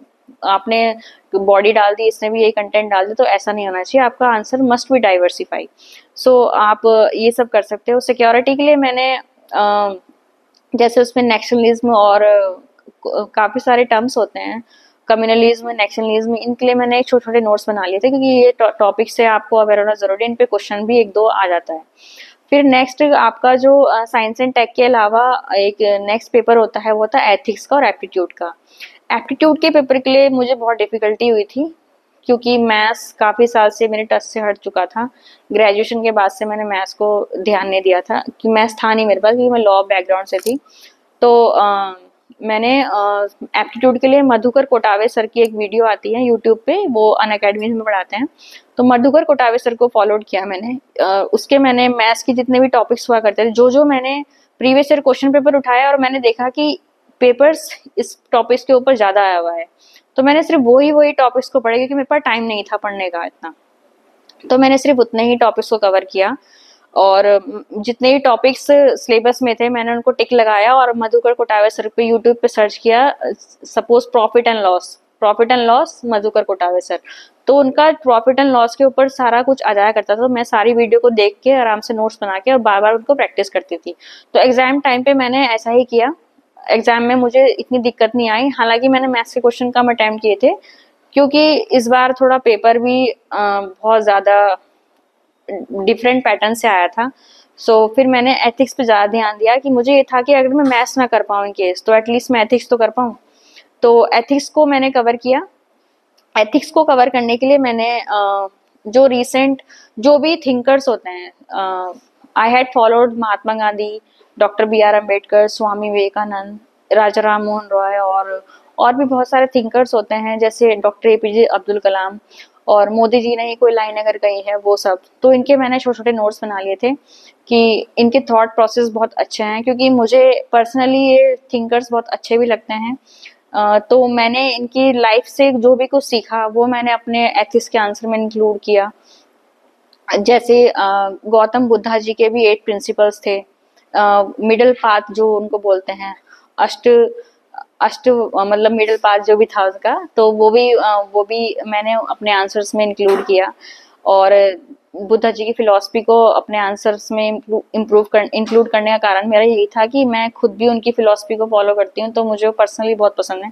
आपने बॉडी डाल दी, इसमें भी यही कंटेंट डाल दी, तो ऐसा नहीं होना चाहिए। आपका आंसर मस्ट बी डाइवर्सिफाई। सो आप ये सब कर सकते हो। सिक्योरिटी के लिए मैंने जैसे उसमें नेशनलिज्म और काफ़ी सारे टर्म्स होते हैं, कम्युनलिज्म, नेशनलिज्म, इनके लिए मैंने छोटे छोटे नोट्स बना लिए थे, क्योंकि ये टॉपिक से आपको अवेयर होना जरूरी है। इन पे क्वेश्चन भी 1-2 आ जाता है। फिर नेक्स्ट आपका जो साइंस एंड टेक के अलावा एक नेक्स्ट पेपर होता है, वो होता है एथिक्स का और एप्टीट्यूड का। एप्टीट्यूड के पेपर के लिए मुझे बहुत डिफिकल्टी हुई थी, क्योंकि मैथ्स काफ़ी साल से मेरे टच से हट चुका था। ग्रेजुएशन के बाद से मैंने मैथ्स को ध्यान नहीं दिया था, कि मैथ्स था नहीं मेरे पास, क्योंकि मैं लॉ बैकग्राउंड से थी। तो मैंने एप्टीट्यूड के लिए मधुकर कोटावे सर की एक वीडियो आती है यूट्यूब पे, वो अनअकैडमी में पढ़ाते हैं। तो मधुकर कोटावे सर को फॉलोड किया मैंने। उसके मैंने मैथ्स के जितने भी टॉपिक्स हुआ करते थे, जो मैंने प्रीवियस ईयर क्वेश्चन पेपर उठाया, और मैंने देखा कि पेपर्स इस टॉपिक्स के ऊपर ज़्यादा आया हुआ है, तो मैंने सिर्फ वही टॉपिक्स को पढ़ा, क्योंकि मेरे पास टाइम नहीं था पढ़ने का इतना। तो मैंने सिर्फ उतने ही टॉपिक्स को कवर किया, और जितने भी टॉपिक्स सिलेबस में थे मैंने उनको टिक लगाया, और मधुकर कोटावे सर पे यूट्यूब पे सर्च किया, suppose profit and loss Madhukar Kotawe sir. तो उनका प्रॉफिट एंड लॉस के ऊपर सारा कुछ आ जाया करता था। तो मैं सारी वीडियो को देख के आराम से नोट्स बना के और बार बार उनको प्रैक्टिस करती थी। तो एग्जाम टाइम पे मैंने ऐसा ही किया। एग्जाम में मुझे इतनी दिक्कत नहीं आई, हालांकि मैंने मैथ्स के क्वेश्चन कम अटेम्प्ट किए थे, क्योंकि इस बार थोड़ा पेपर भी बहुत ज़्यादा डिफरेंट पैटर्न से आया था। सो फिर मैंने एथिक्स पे ज़्यादा ध्यान दिया, कि मुझे ये था कि अगर मैं मैथ्स ना कर पाऊँ इन केस, तो एटलीस्ट मैं एथिक्स तो कर पाऊँ। तो एथिक्स को मैंने कवर किया। एथिक्स को कवर करने के लिए मैंने जो रिसेंट जो भी थिंकर्स होते हैं, I had followed Mahatma Gandhi, doctor B R. Ambedkar, Swami Vivekananda, Raja Ram Mohan Roy, और भी बहुत सारे थिंकर्स होते हैं, जैसे डॉक्टर एपीजे अब्दुल कलाम, और मोदी जी ने ही कोई लाइन अगर कही है, वो सब। तो इनके मैंने छोटे छोटे नोट्स बना लिए थे, कि इनके थॉट प्रोसेस बहुत अच्छे हैं, क्योंकि मुझे पर्सनली ये थिंकर्स बहुत अच्छे भी लगते हैं। तो मैंने इनकी लाइफ से जो भी कुछ सीखा, वो मैंने अपने एथिक्स के आंसर में इंक्लूड किया। जैसे गौतम बुद्धा जी के भी 8 प्रिंसिपल्स थे, मिडिल पाथ जो उनको बोलते हैं, अष्ट अष्ट मतलब मिडिल पाथ जो भी था उसका, तो वो भी मैंने अपने आंसर्स में इंक्लूड किया। और बुद्धा जी की फिलॉसफी को अपने आंसर्स में इंक्लूड करने का कारण मेरा यही था कि मैं खुद भी उनकी फिलॉसफी को फॉलो करती हूँ, तो मुझे वो पर्सनली बहुत पसंद है।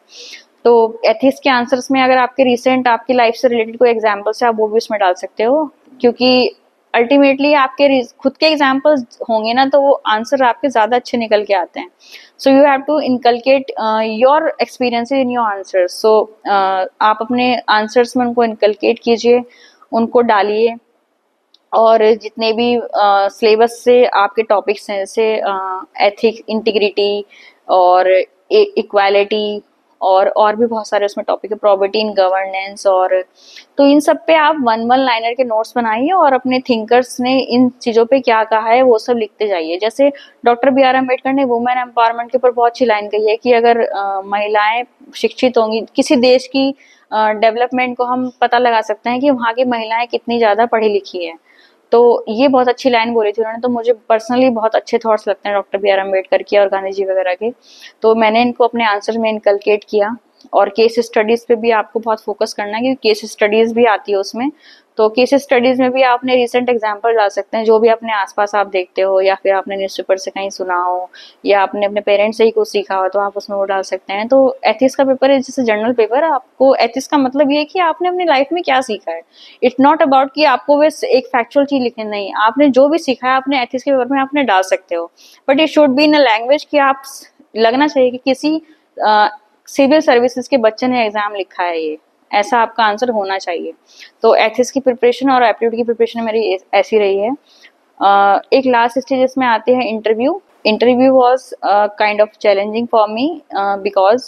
तो एथिक्स के आंसर्स में अगर आपके रिसेंट आपकी लाइफ से रिलेटेड कोई एग्जाम्पल्स है, आप वो भी उसमें डाल सकते हो, क्योंकि अल्टीमेटली आपके खुद के एग्जाम्पल्स होंगे ना, तो वो आंसर आपके ज़्यादा अच्छे निकल के आते हैं। So you have to inculcate your experiences in your answers. So आप अपने आंसर्स में उनको इनकलकेट कीजिए, उनको डालिए। और जितने भी सिलेबस से आपके टॉपिक्स हैं, जैसे एथिक्स, इंटीग्रिटी और इक्वालिटी और भी बहुत सारे उसमें टॉपिक है, प्रॉपर्टी इन गवर्नेंस। और तो इन सब पे आप वन वन लाइनर के नोट्स बनाइए और अपने थिंकर्स ने इन चीज़ों पे क्या कहा है वो सब लिखते जाइए। जैसे डॉक्टर बी आर अम्बेडकर ने वुमेन एम्पावरमेंट के ऊपर बहुत अच्छी लाइन कही है कि अगर महिलाएं शिक्षित होंगी, किसी देश की डेवलपमेंट को हम पता लगा सकते हैं कि वहाँ की महिलाएं कितनी ज़्यादा पढ़ी लिखी है। तो ये बहुत अच्छी लाइन बोली थी उन्होंने, तो मुझे पर्सनली बहुत अच्छे थॉट्स लगते हैं डॉक्टर बी आर अम्बेडकर के और गांधी जी वगैरह के। तो मैंने इनको अपने आंसर में इनकलकेट किया। और केस स्टडीज पे भी आपको बहुत फोकस करना है, क्योंकि केस स्टडीज भी आती है उसमें। तो केस स्टडीज में भी आपने रिसेंट एग्जांपल डाल सकते हैं, जो भी अपने आसपास आप देखते हो या फिर आपने न्यूज़पेपर से कहीं सुना हो या आपने अपने पेरेंट्स से ही कुछ सीखा हो, तो आप उसमें वो डाल सकते हैं। तो एथिक्स का पेपर है जैसे जनरल पेपर, आपको एथिक्स का मतलब ये है कि आपने अपनी लाइफ में क्या सीखा है। इट्स नॉट अबाउट कि आपको बस एक फैक्चुअल चीज लिखनी, नहीं, आपने जो भी सीखा है अपने एथिक्स के पेपर में आपने डाल सकते हो। But it should be in a language कि आप लगना चाहिए कि किसी सिविल सर्विसेज के बच्चे ने एग्जाम लिखा है, ये ऐसा आपका आंसर होना चाहिए। तो एथिक्स की प्रिपरेशन और एप्टीट्यूड की प्रिपरेशन मेरी ऐसी रही है। एक लास्ट स्टेज इसमें आते हैं interview. Interview was kind of challenging for me because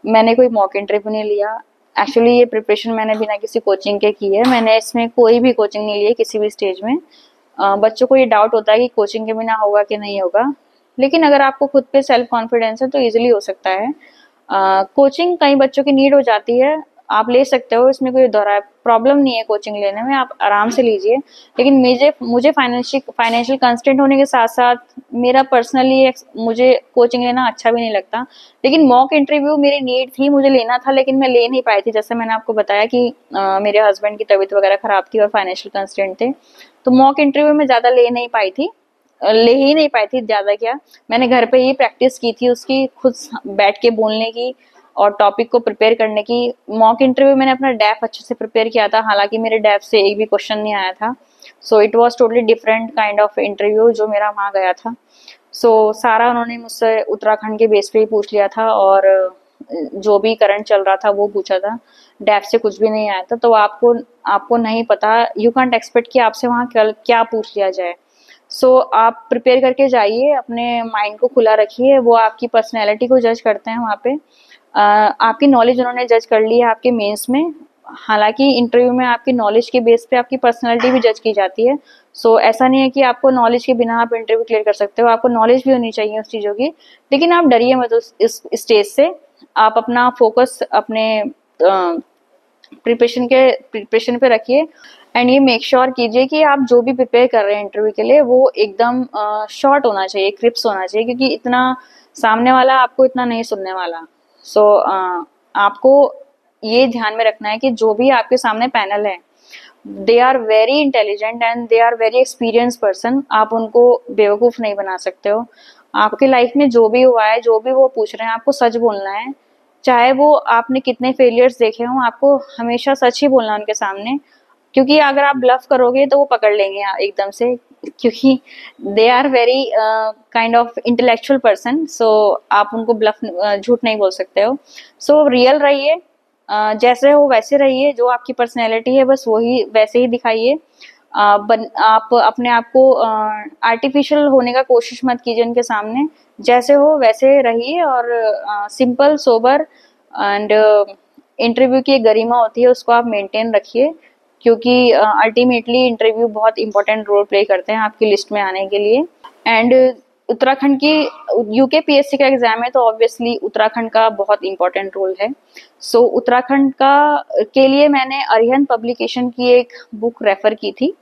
मैंने कोई मॉक इंटरव्यू नहीं लिया। एक्चुअली ये प्रिपरेशन मैंने बिना किसी कोचिंग के की है, मैंने इसमें कोई भी कोचिंग नहीं ली है किसी भी स्टेज में। बच्चों को ये डाउट होता है कि कोचिंग के बिना होगा कि नहीं होगा, लेकिन अगर आपको खुद पे सेल्फ कॉन्फिडेंस है तो इजीली हो सकता है। कोचिंग कई बच्चों की नीड हो जाती है, आप ले सकते हो, इसमें कोई दोहरा प्रॉब्लम नहीं है कोचिंग लेने में, आप आराम से लीजिए। लेकिन मुझे फाइनेंशियल कंस्ट्रेंट होने के साथ साथ मेरा पर्सनली मुझे कोचिंग लेना अच्छा भी नहीं लगता। लेकिन मॉक इंटरव्यू मेरी नीड थी, मुझे लेना था, लेकिन मैं ले नहीं पाई थी। जैसे मैंने आपको बताया कि मेरे हस्बैंड की तबीयत वगैरह खराब थी और फाइनेंशियल कंस्ट्रेंट थे, तो मॉक इंटरव्यू में ज़्यादा ले नहीं पाई थी, ले ही नहीं पाई थी ज़्यादा। क्या, मैंने घर पे ही प्रैक्टिस की थी उसकी, खुद बैठ के बोलने की और टॉपिक को प्रिपेयर करने की। मॉक इंटरव्यू मैंने अपना डैफ अच्छे से प्रिपेयर किया था, हालांकि मेरे डैफ से एक भी क्वेश्चन नहीं आया था। So it was totally different kind of interview जो मेरा वहाँ गया था। सो सारा उन्होंने मुझसे उत्तराखंड के बेस पे ही पूछ लिया था और जो भी करंट चल रहा था वो पूछा था, डैफ से कुछ भी नहीं आया था। तो आपको नहीं पता, यू कांट एक्सपेक्ट कि आपसे वहाँ क्या पूछ लिया जाए। सो आप प्रिपेयर करके जाइए, अपने माइंड को खुला रखिए, वो आपकी पर्सनैलिटी को जज करते हैं वहाँ पे। आपकी नॉलेज उन्होंने जज कर ली है आपके मेंस में, हालांकि इंटरव्यू में आपकी नॉलेज के बेस पे आपकी पर्सनैलिटी भी जज की जाती है। सो ऐसा नहीं है कि आपको नॉलेज के बिना आप इंटरव्यू क्लियर कर सकते हो, आपको नॉलेज भी होनी चाहिए उस चीज़ों की। लेकिन आप डरिए मत इस स्टेज से, आप अपना फोकस अपने प्रिपरेशन पे रखिए। एंड ये मेक श्योर कीजिए कि आप जो भी प्रिपेयर कर रहे हैं इंटरव्यू के लिए वो एकदम शॉर्ट होना चाहिए, क्रिप्स होना चाहिए, क्योंकि इतना सामने वाला आपको इतना नहीं सुनने वाला। सो आपको ये ध्यान में रखना है कि जो भी आपके सामने पैनल है, they are very intelligent and they are very experience person, आप उनको बेवकूफ़ नहीं बना सकते हो। आपकी लाइफ में जो भी हुआ है, जो भी वो पूछ रहे हैं, आपको सच बोलना है। चाहे वो आपने कितने फेलियर्स देखे हों, आपको हमेशा सच ही बोलना है उनके सामने, क्योंकि अगर आप ब्लफ करोगे तो वो पकड़ लेंगे एकदम से, क्योंकि they are very kind of intellectual person. So आप उनको ब्लफ झूठ नहीं बोल सकते हो। सो रियल रहिए, जैसे हो वैसे रहिए, जो आपकी पर्सनैलिटी है बस वही वैसे ही दिखाइए। आप अपने आप को आर्टिफिशियल होने का कोशिश मत कीजिए उनके सामने, जैसे हो वैसे रहिए। और सिंपल सोबर एंड इंटरव्यू की एक गरिमा होती है, उसको आप मेंटेन रखिए, क्योंकि अल्टीमेटली इंटरव्यू बहुत इंपॉर्टेंट रोल प्ले करते हैं आपकी लिस्ट में आने के लिए। एंड उत्तराखंड की यूकेपीएससी का एग्जाम है, तो ऑब्वियसली उत्तराखंड का बहुत इंपॉर्टेंट रोल है। सो उत्तराखंड का के लिए मैंने अरिहंत पब्लिकेशन की एक बुक रेफर की थी,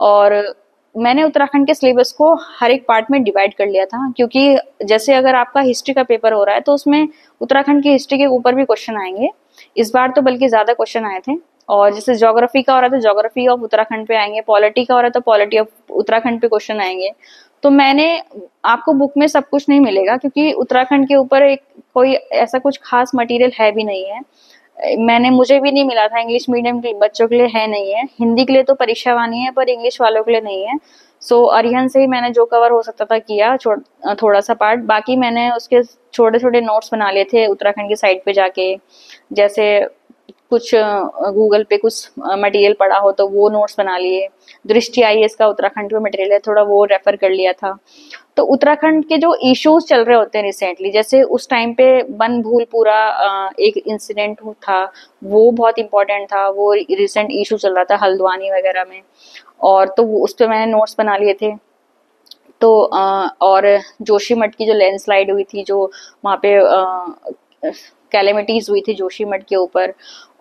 और मैंने उत्तराखंड के सिलेबस को हर एक पार्ट में डिवाइड कर लिया था, क्योंकि जैसे अगर आपका हिस्ट्री का पेपर हो रहा है तो उसमें उत्तराखंड की हिस्ट्री के ऊपर भी क्वेश्चन आएंगे। इस बार तो बल्कि ज़्यादा क्वेश्चन आए थे। और जैसे ज्योग्राफी का हो रहा है तो ज्योग्राफी ऑफ उत्तराखंड पे आएंगे, पॉलिटी का हो रहा है तो पॉलिटी ऑफ उत्तराखंड पे क्वेश्चन आएंगे। तो मैंने आपको बुक में सब कुछ नहीं मिलेगा, क्योंकि उत्तराखंड के ऊपर एक कोई ऐसा कुछ खास मटेरियल है भी नहीं है। मुझे भी नहीं मिला था, इंग्लिश मीडियम के बच्चों के लिए है नहीं है, हिंदी के लिए तो परीक्षा वानी है पर इंग्लिश वालों के लिए नहीं है। सो अरिहंत से ही मैंने जो कवर हो सकता था किया, थोड़ा सा पार्ट, बाकी मैंने उसके छोटे छोटे नोट्स बना लिए थे उत्तराखंड की साइट पे जाके। जैसे कुछ गूगल पे कुछ मटेरियल पड़ा हो तो वो नोट्स बना लिए। दृष्टि आईएएस का उत्तराखंड पे मटेरियल है, थोड़ा वो रेफर कर लिया था। तो उत्तराखंड के जो इश्यूज चल रहे होते हैं रिसेंटली, जैसे उस टाइम पे बन भूल पूरा एक इंसिडेंट था, वो बहुत इंपॉर्टेंट था, वो रिसेंट इशू चल रहा था हल्द्वानी वगैरह में, और तो उस पर मैंने नोट्स बना लिए थे। तो और जोशीमठ की जो लैंडस्लाइड हुई थी, जो वहाँ पे कैलेमिटीज हुई थी जोशीमठ के ऊपर,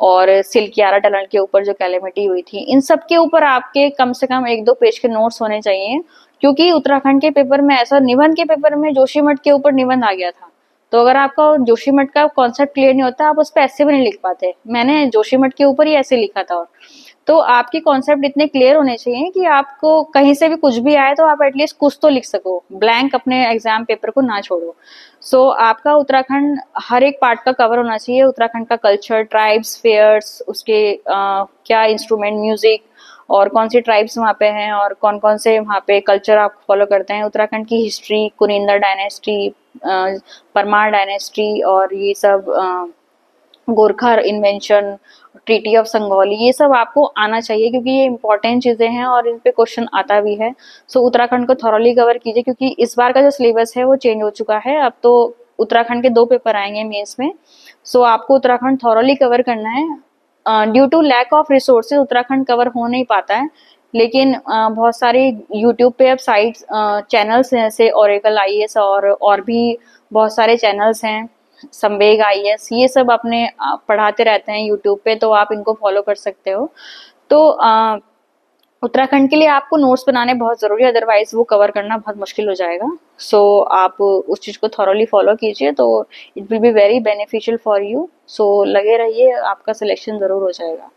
और सिलकियारा टनल के ऊपर जो कैलेमिटी हुई थी, इन सब के ऊपर आपके कम से कम 1-2 पेज के नोट्स होने चाहिए। क्योंकि उत्तराखंड के पेपर में ऐसा, निबंध के पेपर में जोशीमठ के ऊपर निबंध आ गया था, तो अगर आपका जोशीमठ का कॉन्सेप्ट क्लियर नहीं होता, आप उस पर ऐसे भी नहीं लिख पाते। मैंने जोशीमठ के ऊपर ही ऐसे लिखा था। तो आपके कॉन्सेप्ट इतने क्लियर होने चाहिए कि आपको कहीं से भी कुछ भी आए तो आप एटलीस्ट कुछ तो लिख सको, ब्लैंक अपने एग्जाम पेपर को ना छोड़ो। सो आपका उत्तराखंड हर एक पार्ट का कवर होना चाहिए। उत्तराखंड का कल्चर, ट्राइब्स, फेयर्स, उसके क्या इंस्ट्रूमेंट, म्यूजिक, और कौन सी ट्राइब्स वहाँ पे हैं, और कौन कौन से वहाँ पे कल्चर आप फॉलो करते हैं, उत्तराखंड की हिस्ट्री, कुनिंदा डायनेस्टी, परमार डायनेस्टी, और ये सब गोरखा इन्वेंशन, ट्रीटी ऑफ संगौली, ये सब आपको आना चाहिए क्योंकि ये इंपॉर्टेंट चीजें हैं और इन पे क्वेश्चन आता भी है। सो उत्तराखंड को थॉरली कवर कीजिए, क्योंकि इस बार का जो सिलेबस है वो चेंज हो चुका है। अब तो उत्तराखंड के 2 पेपर आएंगे मेंस में। सो आपको उत्तराखंड थॉरली कवर करना है। Due to lack of resources Uttarakhand cover हो नहीं पाता है, लेकिन बहुत सारे यूट्यूब पे अब साइट्स, चैनल्स हैं, जैसे ओरेकल आईएएस और भी बहुत सारे चैनल्स हैं, संवेग आईएएस, ये सब अपने पढ़ाते रहते हैं यूट्यूब पे, तो आप इनको फॉलो कर सकते हो। तो उत्तराखंड के लिए आपको नोट्स बनाने बहुत जरूरी है, अदरवाइज वो कवर करना बहुत मुश्किल हो जाएगा। सो आप उस चीज को थॉरली फॉलो कीजिए, तो it will be very beneficial for you. So लगे रहिए, आपका सिलेक्शन जरूर हो जाएगा।